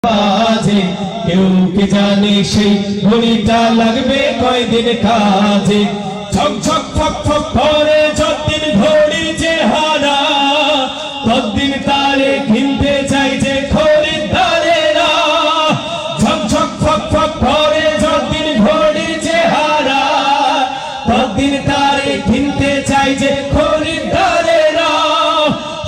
বাজে কেউ কি জানে সেই ঘড়িটা লাগবে কয়দিন কাজে ঝক ঝক ফক ফক করে যতদিন ঘড়ির চেহারা ততদিন তারে কিনতে চাই যে খরিদ্দারেরা ঝক ঝক ফক ফক করে যতদিন ঘড়ির চেহারা ততদিন তারে কিনতে চাই যে খরিদ্দারেরা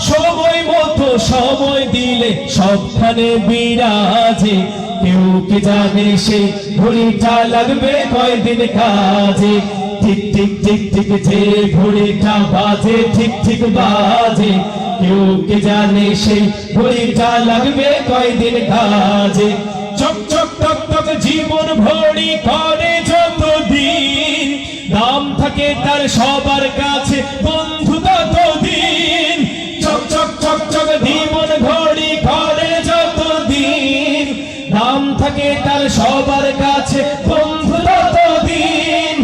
সময় মতো সময় দিলে সবখানে বিরাজে কেউ কি জানে সেই ঘড়িটা লাগবে কয়দিন কাজে ঠিক ঠিক ঠিক ঠিক যে ঘড়িটা বাজে ঠিক ঠিক বাজে কেউ কি জানে সেই ঘড়িটা লাগবে কয়দিন কাজে চক চক টক টক জীবন ভরি করে যতদিন দাম থাকে তার সবার কাছে বন্ধু ততদিন চক চক চক চক জীবন ঘড়ি করে যতদিন দাম থাকে তার সবার কাছে বন্ধু ততদিন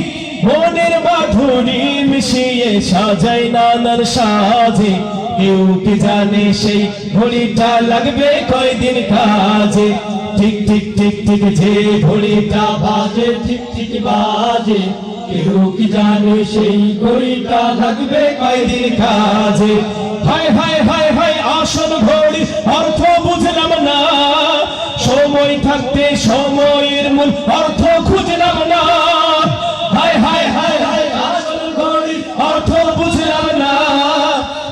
মনের মাধুরী মিশিয়ে সাজাই নানার সাজে কেউ কি জানে সেই ঘড়িটা লাগবে কয়দিন কাজে ঠিক ঠিক ঠিক ঠিক যে ঘড়িটা বাজে ঠিক ঠিক বাজে কেউ কি জানে সেই ঘড়িটা লাগবে কয়দিন কাজে হায় হায় হায় হায় আসল ঘড়ি অর্থ বুঝলাম না সময় থাকতে সময়ের মূল অর্থ খুঁজলাম না হায় হায় হায় হায় আসল ঘড়ি অর্থ বুঝলাম না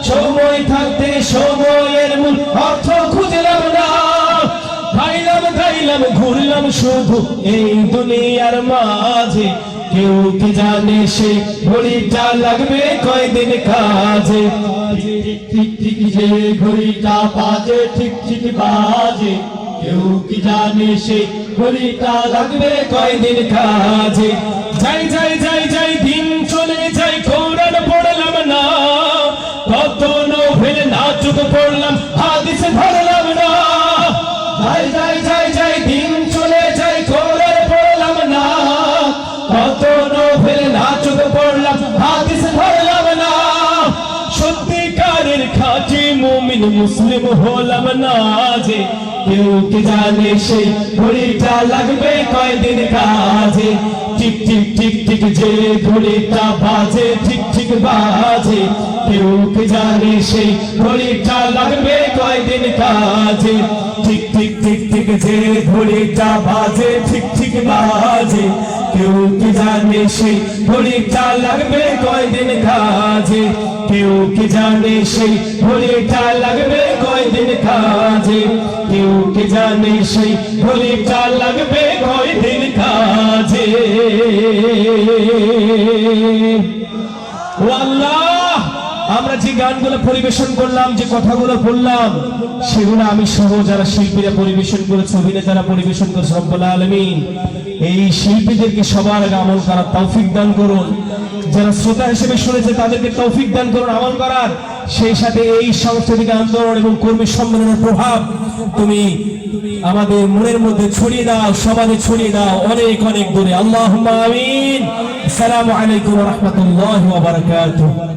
সময় থাকতে সময়ের মূল অর্থ খুঁজলাম না খাইলাম খাইলাম ঘুরলাম শুধু এই দুনিয়ার মাঝে কেউ কি জানে সেই ঘড়িটা লাগবে কয়দিন কাজে ঠিক ঠিক ঠিক যে ঘড়িটা বাজে ঠিক ঠিক বাজে কেউ কি জানে সেই ঘড়িটা লাগবে কয়দিন কাজে যাই যাই যাই যাই দিন চলে যাই কোরআন পড়লাম না কত নোভেল নাটক পড়লাম হাদিস ধরলাম না যাই যাই যাই যাই দিন চলে যাই কোরআন পড়লাম না কত নোভেল নাটক পড়লাম হাদিস ধরলাম না সত্যিকারের খাঁটি মুমিন মুসলিম হলাম না যে কেউ কি জানে সেই ঘড়িটা লাগবে কয়দিন কাজে ঠিক ঠিক ঠিক ঠিক যে ঘড়িটা বাজে ঠিক ঠিক বাজে কেউ কি জানে সেই ঘড়িটা লাগবে কয়দিন কাজে ঠিক ঠিক ঠিক ঠিক যে ঘড়িটা বাজে ঠিক ঠিক বাজে কেউ কি জানে সেই ঘড়িটা লাগবে কয়দিন কাজে কেউ কি জানে সেই ঘড়িটা লাগবে কয়দিন কাজে কেউ কি জানে সেই ঘড়িটা লাগবে কয়দিন কাজে ও আল্লাহ আমরা যে গানগুলো পরিবেশন করলাম যে কথাগুলো বললাম সেগুলো আমি সহ যারা শিল্পীরা পরিবেশন করেছে অভিনেতারা পরিবেশন করেছে রব্বুল আলামিন এই শিল্পীদেরকে সবার আগে আমল করার তৌফিক দান করুন যারা শ্রোতা হিসেবে শুনেছে তাদেরকে তৌফিক দান করুন আমল করার সেই সাথে এই সাংস্কৃতিক আন্দোলন এবং কর্মী সম্মেলনের প্রভাব তুমি আমাদের মনের মধ্যে ছড়িয়ে দাও সমাজে ছড়িয়ে দাও অনেক অনেক দূরে আল্লাহুম্মা আমিন আসসালামু আলাইকুম ওয়া রাহমাতুল্লাহি ওয়া বারাকাতুহু